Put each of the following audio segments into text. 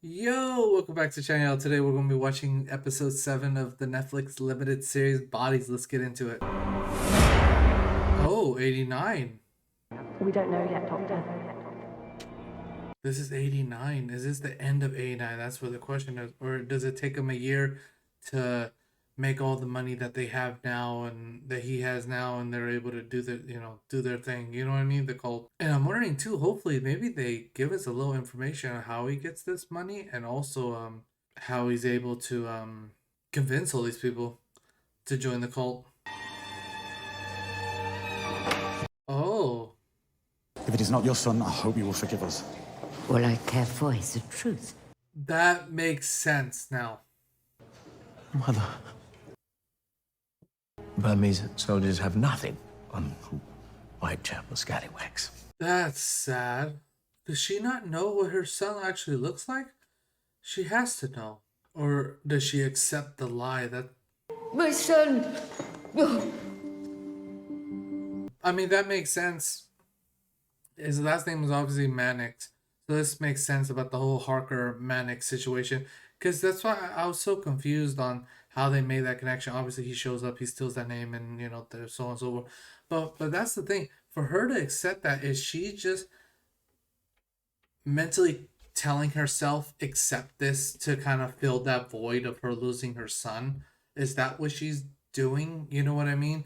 Yo, welcome back to the channel. Today we're going to be watching episode 7 of the Netflix limited series Bodies. Let's get into it. Oh, 89. We don't know yet, Doctor. This is 89. Is this the end of 89? That's what the question is. Or does it take him a year to make all the money that they have now and that he has now, and they're able to do do their thing? You know what I mean? The cult. And I'm wondering too, hopefully maybe they give us a little information on how he gets this money, and also how he's able to convince all these people to join the cult. Oh, If it is not your son, I hope you will forgive us. All I care for is the truth. that makes sense now. Mother. Burmese soldiers have nothing on Whitechapel scallywags. That's sad. Does she not know what her son actually looks like? She has to know. Or does she accept the lie that... My son! I mean, that makes sense. His last name was obviously Mannix. So this makes sense about the whole Harker Mannix situation. Because that's why I was so confused on how they made that connection. Obviously, he shows up, he steals that name, and, there's so on and so forth. But that's the thing. For her to accept that, is she just mentally telling herself accept this to kind of fill that void of her losing her son? Is that what she's doing? You know what I mean?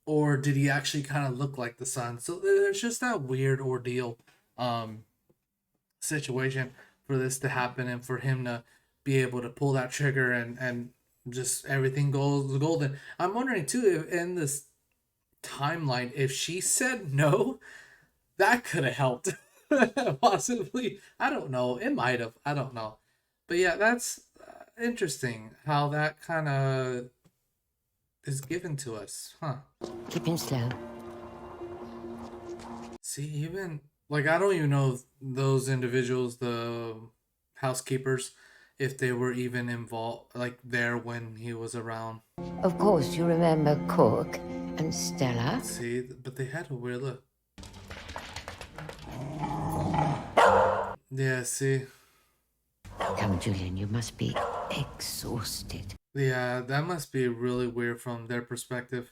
Or did he actually kind of look like the son? So there's just that weird ordeal situation for this to happen, and for him to be able to pull that trigger and just everything goes golden. I'm wondering too, if in this timeline, if she said no, that could have helped. Possibly. I don't know. It might have. I don't know. But yeah, that's interesting how that kind of is given to us. Huh. Keep him slow. See, even, like, I don't even know if those individuals, the housekeepers, if they were even involved, like, there when he was around. Of course, you remember Cook and Stella. See, but they had a weird look. Yeah, see. Come, Julian, you must be exhausted. Yeah, that must be really weird from their perspective.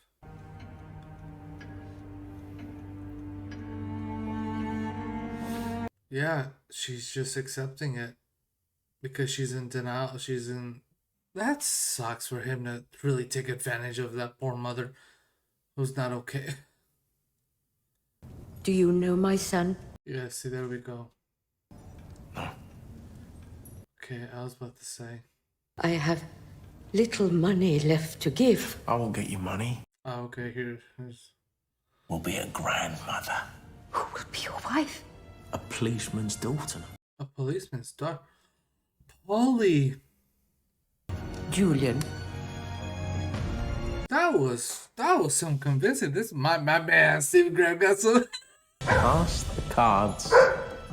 Yeah, she's just accepting it because she's in denial. That sucks for him to really take advantage of that poor mother who's not okay. Do you know my son? Yeah, see, there we go. Okay, I was about to say. I have little money left to give. I will get you money. Oh, okay, here's... Will be a grandmother. Who will be your wife? A policeman's daughter. A policeman's daughter. Polly! Julian. That was some convincing. This my man Steve Graham got some... Pass the cards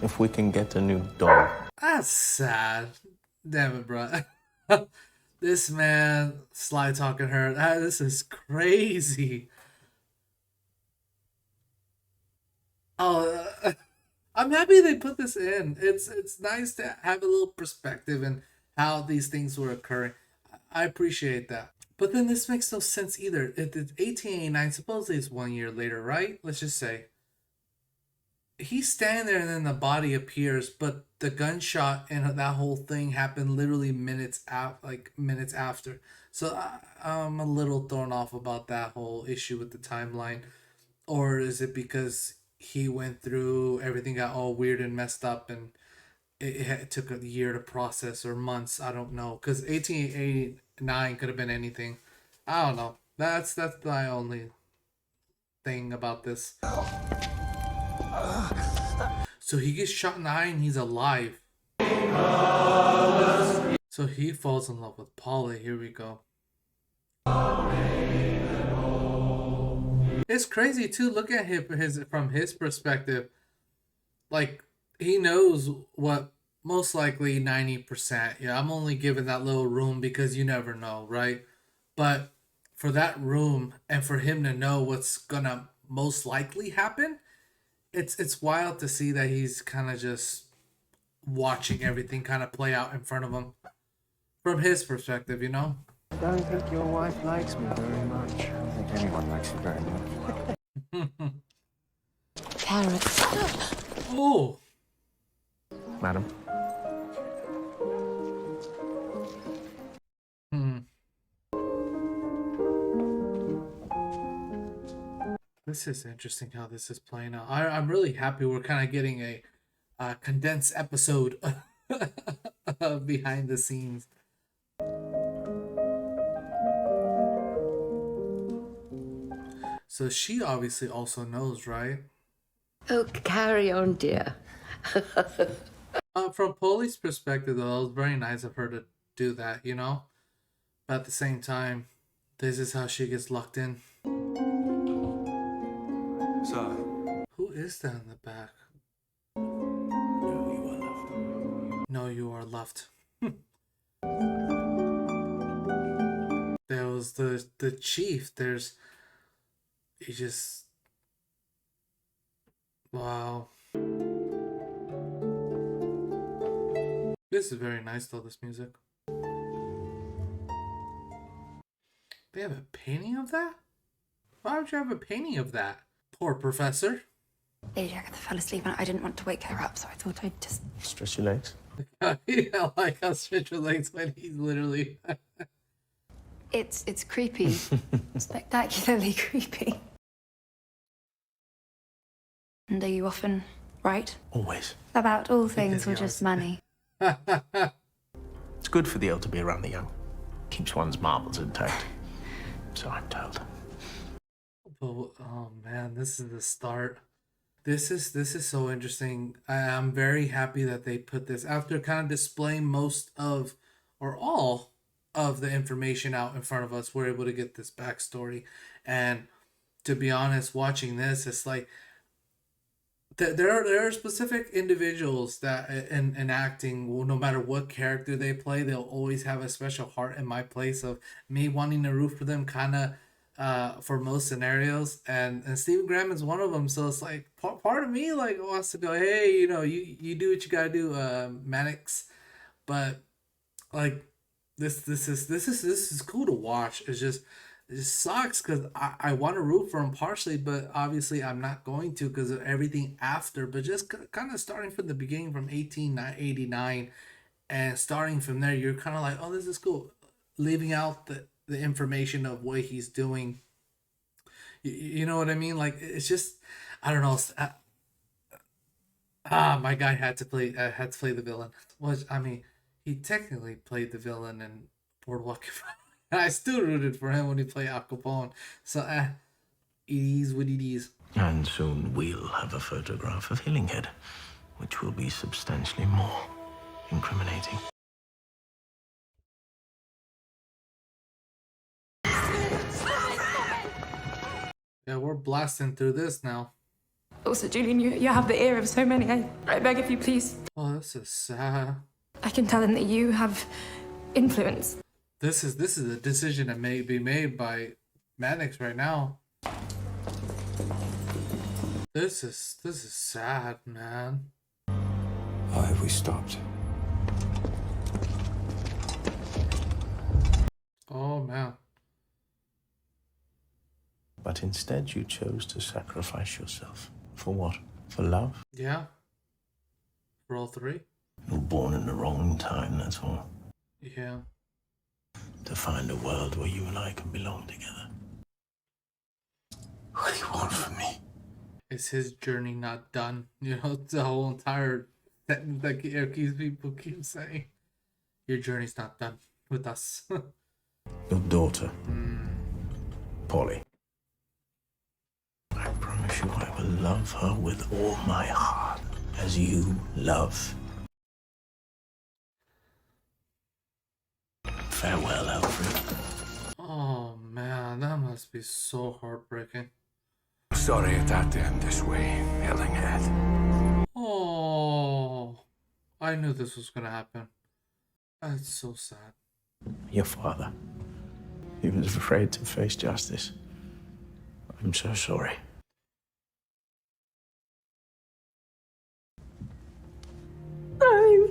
if we can get a new dog. That's sad. Damn it, bro. This man sly talking her. This is crazy. Oh, I'm happy they put this in. It's nice to have a little perspective in how these things were occurring. I appreciate that. But then this makes no sense either. It's 1889. Supposedly it's 1 year later, right? Let's just say. He's standing there and then the body appears, but the gunshot and that whole thing happened literally minutes after. So I'm a little thrown off about that whole issue with the timeline. Or is it because he went through, everything got all weird and messed up, and it took a year to process, or months? I don't know, because 1889 could have been anything. I don't know. That's my only thing about this. So he gets shot in the eye and he's alive. So he falls in love with Polly. Here we go. It's crazy too. Look at him from his perspective. Like, he knows what most likely 90%. Yeah, I'm only giving that little room because you never know, right? But for that room and for him to know what's gonna most likely happen, it's wild to see that he's kind of just watching everything kind of play out in front of him from his perspective, you know? I don't think your wife likes me very much. I don't think anyone likes you very much. Carrots. Oh, Madam. this is interesting how this is playing out. I'm really happy we're kind of getting a condensed episode of behind the scenes. So she obviously also knows, right? Oh, carry on, dear. From Polly's perspective, though, it was very nice of her to do that, you know? But at the same time, this is how she gets locked in. So, Who is that in the back? No, you are loved. There was the chief. He just, wow. This is very nice though, this music. They have a painting of that? Why would you have a painting of that? Poor professor. Lady Agatha fell asleep and I didn't want to wake her up, so I thought I'd just... Stretch your legs. Yeah, like how stretch your legs when he's literally... It's creepy. Spectacularly creepy. And are you often right? Always. About all things Because or he just always- money? It's good for the old to be around the young. Keeps one's marbles intact. So I'm told. Oh man, this is the start. This is so interesting. I'm very happy that they put this after kind of displaying most of or all of the information out in front of us. We're able to get this backstory, and to be honest, watching this, it's like there are specific individuals that in acting, well, no matter what character they play, they'll always have a special heart in my place of me wanting to root for them, kind of for most scenarios, and Stephen Graham is one of them. So it's like part of me like wants to go, hey, you know, you do what you gotta do, Mannix. But like this is cool to watch. It just sucks because I want to root for him partially, but obviously I'm not going to because of everything after. But just kind of starting from the beginning, from 1889, and starting from there, you're kind of like, oh, this is cool, leaving out the information of what he's doing. You know what I mean? Like it's just, I don't know. My guy had to play the villain. Which, I mean, he technically played the villain in Boardwalk Empire. And I still rooted for him when he played Al Capone. So it is what it is. And soon we'll have a photograph of Hillinghead, which will be substantially more incriminating. Yeah, we're blasting through this now. Also, Julian, you have the ear of so many. I beg of you, please. Oh, this is sad. I can tell him that you have influence. This is a decision that may be made by Mannix right now. This is sad, man. why have we stopped? Oh man. But instead you chose to sacrifice yourself. For what? For love? Yeah. For all three? You were born in the wrong time, that's all. Yeah. To find a world where you and I can belong together. What do you want from me? Is his journey not done? You know, the whole entire sentence that people keep saying. Your journey's not done with us. Your daughter, Polly. I promise you I will love her with all my heart, as you love. Farewell, Alfred. Oh man, that must be so heartbreaking. Sorry it had to end this way, Hillinghead. Oh, I knew this was gonna happen. That's so sad. Your father. He was afraid to face justice. I'm so sorry. I'm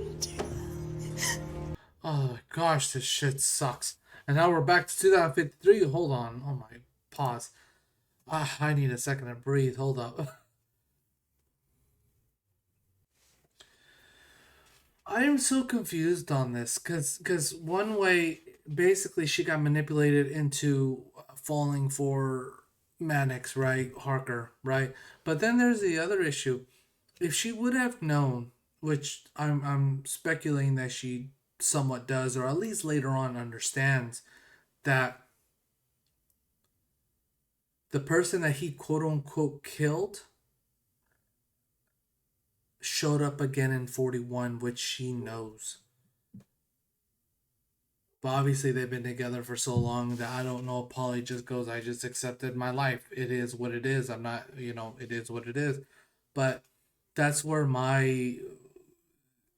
gosh, this shit sucks. And now we're back to 2053. Hold on. Oh my, pause. I need a second to breathe. Hold up. I am so confused on this because one way, basically, she got manipulated into falling for Mannix, right? Harker, right? But then there's the other issue. If she would have known, which I'm speculating that she somewhat does, or at least later on understands, that the person that he quote unquote killed showed up again in 41, which she knows. But obviously they've been together for so long that I don't know if Polly just goes, I just accepted my life. It is what it is. I'm not, it is what it is. But that's where my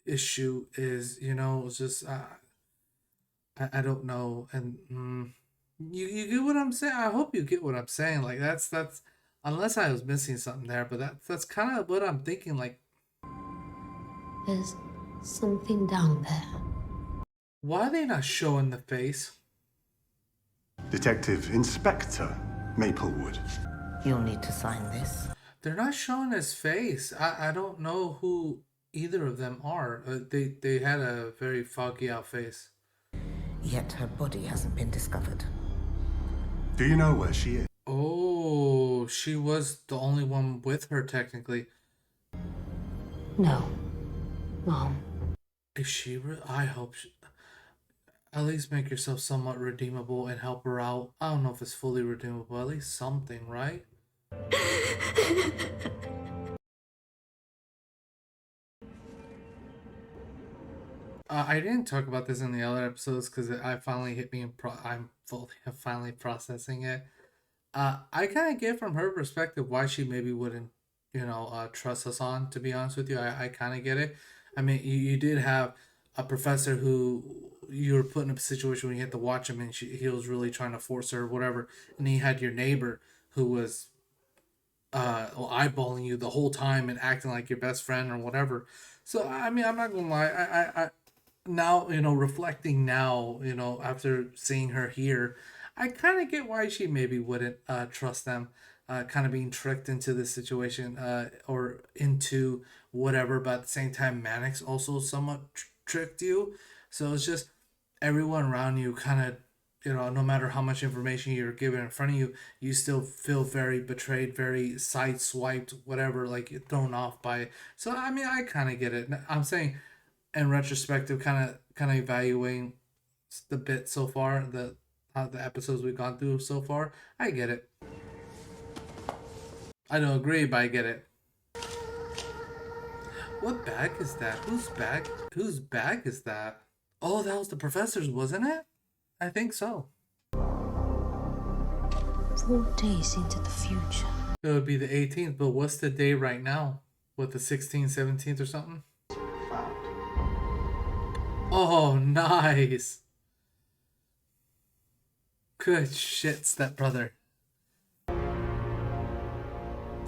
issue is, it's just, I don't know. And you get what I'm saying? I hope you get what I'm saying. Like, that's, unless I was missing something there, but that's kind of what I'm thinking. Like, there's something down there. why are they not showing the face? Detective Inspector Maplewood. You'll need to sign this. They're not showing his face. I don't know who either of them are. They had a very foggy out face. Yet her body hasn't been discovered. Do you know where she is? Oh, she was the only one with her technically. No. Mom. Is she? I hope she... At least make yourself somewhat redeemable and help her out. I don't know if it's fully redeemable, at least something, right? I didn't talk about this in the other episodes because I finally hit me I'm finally processing it. I kind of get from her perspective why she maybe wouldn't, trust Hassan, to be honest with you. I kind of get it. I mean, you did have a professor who you were put in a situation where you had to watch him and he was really trying to force her or whatever. And he had your neighbor who was eyeballing you the whole time and acting like your best friend or whatever. So, I mean, I'm not going to lie. I now, reflecting now, after seeing her here, I kind of get why she maybe wouldn't trust them, kind of being tricked into this situation or into whatever. But at the same time, Mannix also somewhat tricked you. So it's just everyone around you kind of, no matter how much information you're given in front of you, you still feel very betrayed, very sideswiped, whatever, like you're thrown off by it. So, I mean, I kind of get it. I'm saying in retrospective, kind of evaluating the bit so far, the episodes we've gone through so far, I get it. I don't agree, but I get it. What bag is that? Whose bag is that? Oh, that was the professor's, wasn't it? I think so. 4 days into the future. It would be the 18th, but what's the day right now? What, the 16th, 17th or something? Oh, nice. Good shit, stepbrother.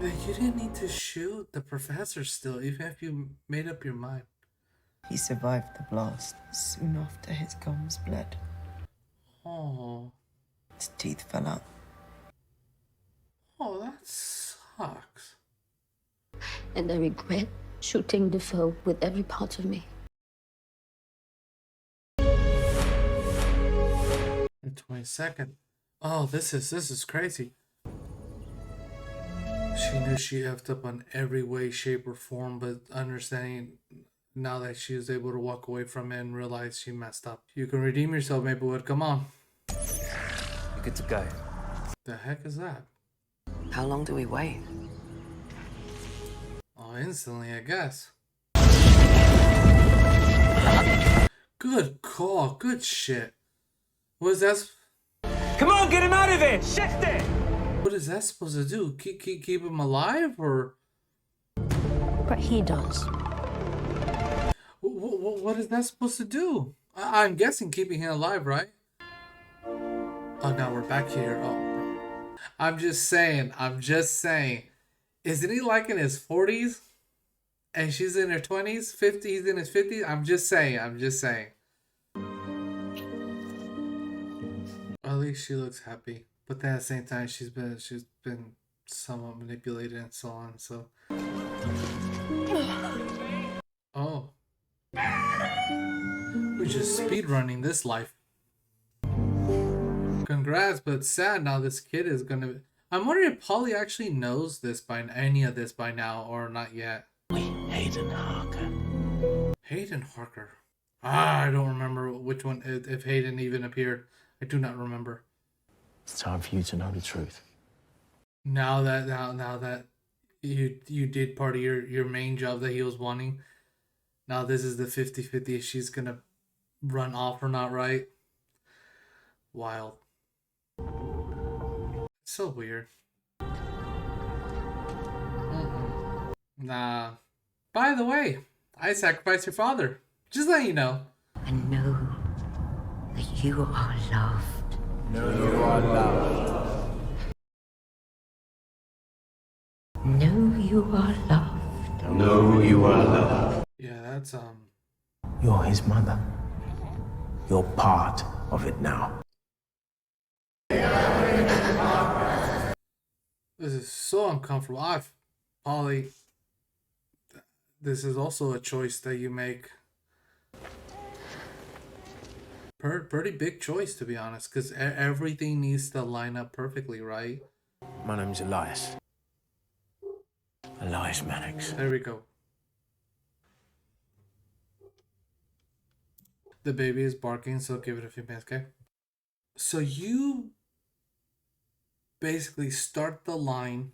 You didn't need to shoot the professor still, even if you made up your mind. He survived the blast soon after his gums bled. Oh. His teeth fell out. Oh, that sucks. And I regret shooting the foe with every part of me. The 22nd. Oh, this is crazy. She knew she effed up on every way, shape, or form, but understanding now that she was able to walk away from it and realize she messed up. You can redeem yourself, Maplewood. Come on. You're good to go. The heck is that? How long do we wait? Oh, instantly, I guess. Good call. Good shit. What is that? Come on, get him out of here! Shift it! What is that supposed to do? Keep him alive, or? But he does. What is that supposed to do? I'm guessing keeping him alive, right? Oh, now we're back here. Oh, bro. I'm just saying. Isn't he like in his 40s? And she's in her 20s, 50s, in his 50s? I'm just saying. Polly, she looks happy, but then at the same time, she's been somewhat manipulated and so on. So, oh, we're just speed running this life. Congrats, but sad now. This kid is gonna. I'm wondering if Polly actually knows this by any of this by now or not yet. Hayden Harker. Hayden Harker. I don't remember which one. If Hayden even appeared, I do not remember. It's time for you to know the truth. Now that you did part of your main job that he was wanting. Now this is the 50-50 if she's gonna run off or not, right? Wild. So weird. Nah. By the way, I sacrificed your father. Just letting you know. And know that you are loved. Know you are loved. Know you are loved. Yeah, that's You're his mother. You're part of it now. This is so uncomfortable. Polly, this is also a choice that you make. Pretty big choice, to be honest, because everything needs to line up perfectly, right? My name's Elias. Elias Mannix. There we go. The baby is barking, so give it a few minutes, okay? So you basically start the line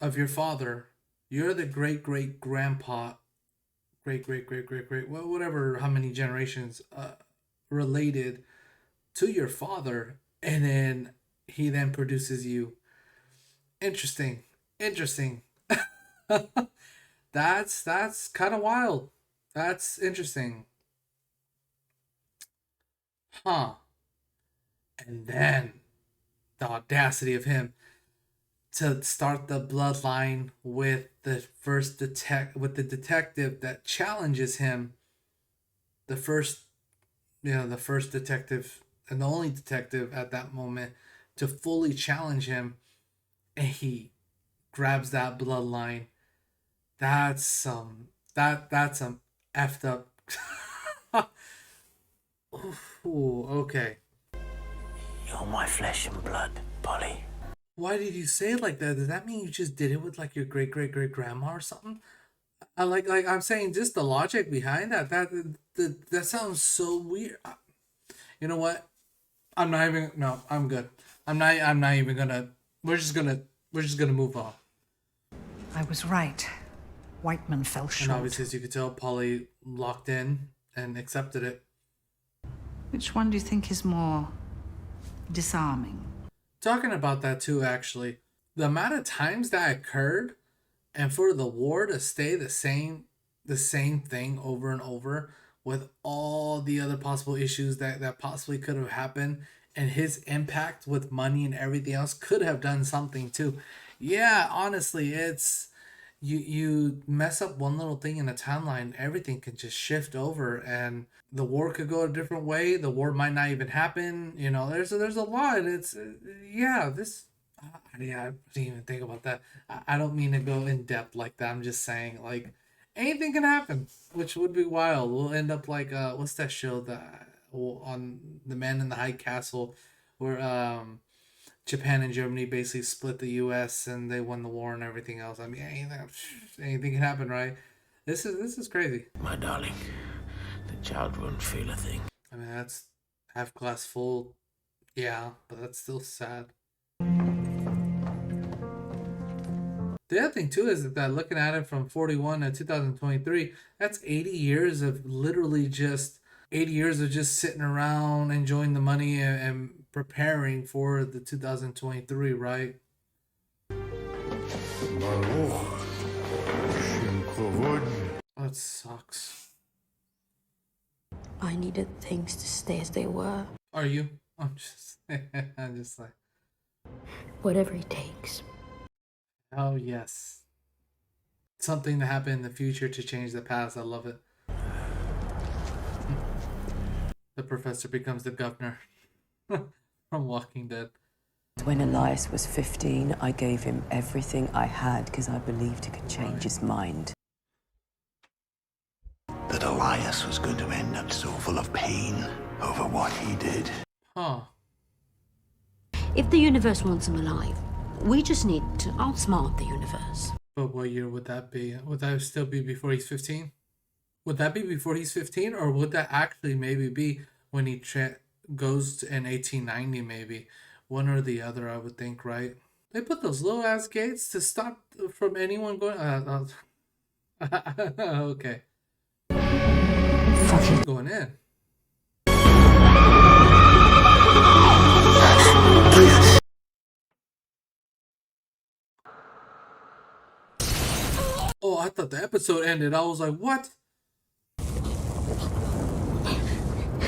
of your father. You're the great-great-grandpa, great, whatever, how many generations related to your father, and then he then produces you. Interesting. That's kind of wild. That's interesting. Huh. And then the audacity of him to start the bloodline with the detective that challenges him. The first detective and the only detective at that moment to fully challenge him, and he grabs that bloodline. That's some effed up. Ooh, okay. You're my flesh and blood, Polly. Why did you say it like that? Does that mean you just did it with like your great-great-great-grandma or something? I like I'm saying, just the logic behind that. That sounds so weird. You know what? I'm not even. No, I'm good. I'm not even gonna. We're just gonna move on. I was right. Whiteman fell And short. obviously, as you could tell, Polly locked in and accepted it. Which one do you think is more disarming? Talking about that too, actually, the amount of times that occurred, and for the war to stay the same thing over and over, with all the other possible issues that possibly could have happened, and his impact with money and everything else could have done something too. Yeah, honestly, it's you mess up one little thing in a timeline, everything can just shift over, and the war could go a different way. The war might not even happen. You know, there's a lot. It's yeah, this. Yeah, I didn't even think about that. I don't mean to go in depth like that. I'm just saying, like, anything can happen, which would be wild. We'll end up like what's that show that on The Man in the High Castle, where Japan and Germany basically split the U.S. and they won the war and everything else. I mean, anything can happen, right? This is crazy. My darling, the child won't feel a thing. I mean, that's half glass full, yeah, but that's still sad. The other thing too is that looking at it from 41 to 2023, that's 80 years of literally just 80 years of just sitting around enjoying the money and preparing for the 2023, right? That sucks. I needed things to stay as they were. Are you? I'm just like, Whatever it takes. oh yes. Something to happen in the future to change the past. I love it. The professor becomes the governor. from Walking Dead. When Elias was 15, I gave him everything I had because I believed he could change his mind. That Elias was going to end up so full of pain over what he did. Huh. If the universe wants him alive, we just need to outsmart the universe. But what year would that be? Would that still be before he's 15? Would that be before he's 15? Or would that actually maybe be when he goes in 1890 maybe? One or the other, I would think, right? They put those little ass gates to stop from anyone going... okay. Fucking going in. Oh, I thought the episode ended. I was like, what?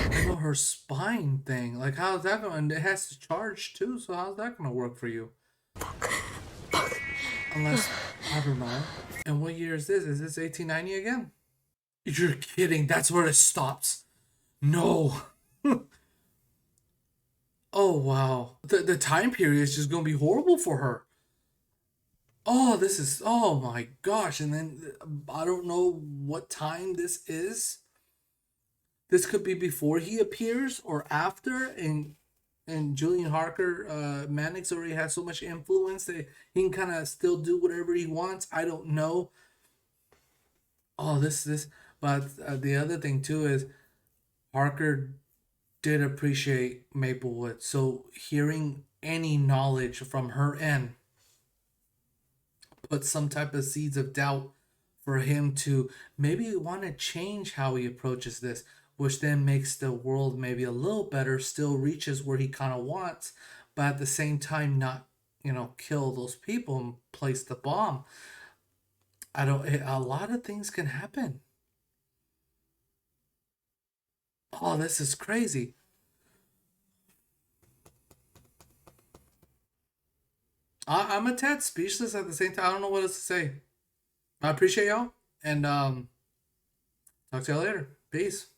I know her spine thing. Like, how's that going? And it has to charge too, so how's that going to work for you? Unless, I don't know. And what year is this? Is this 1890 again? You're kidding. That's where it stops. No. Oh, wow. The time period is just going to be horrible for her. Oh, this is... Oh, my gosh. And then, I don't know what time this is. This could be before he appears or after. And Julian Harker, Mannix already has so much influence that he can kind of still do whatever he wants. I don't know. Oh, this... But the other thing, too, is Harker did appreciate Maplewood. So hearing any knowledge from her end put some type of seeds of doubt for him to maybe want to change how he approaches this, which then makes the world maybe a little better, still reaches where he kind of wants, but at the same time not, kill those people and place the bomb. A lot of things can happen. Oh, this is crazy. I'm a tad speechless at the same time. I don't know what else to say. I appreciate y'all. And talk to y'all later. Peace.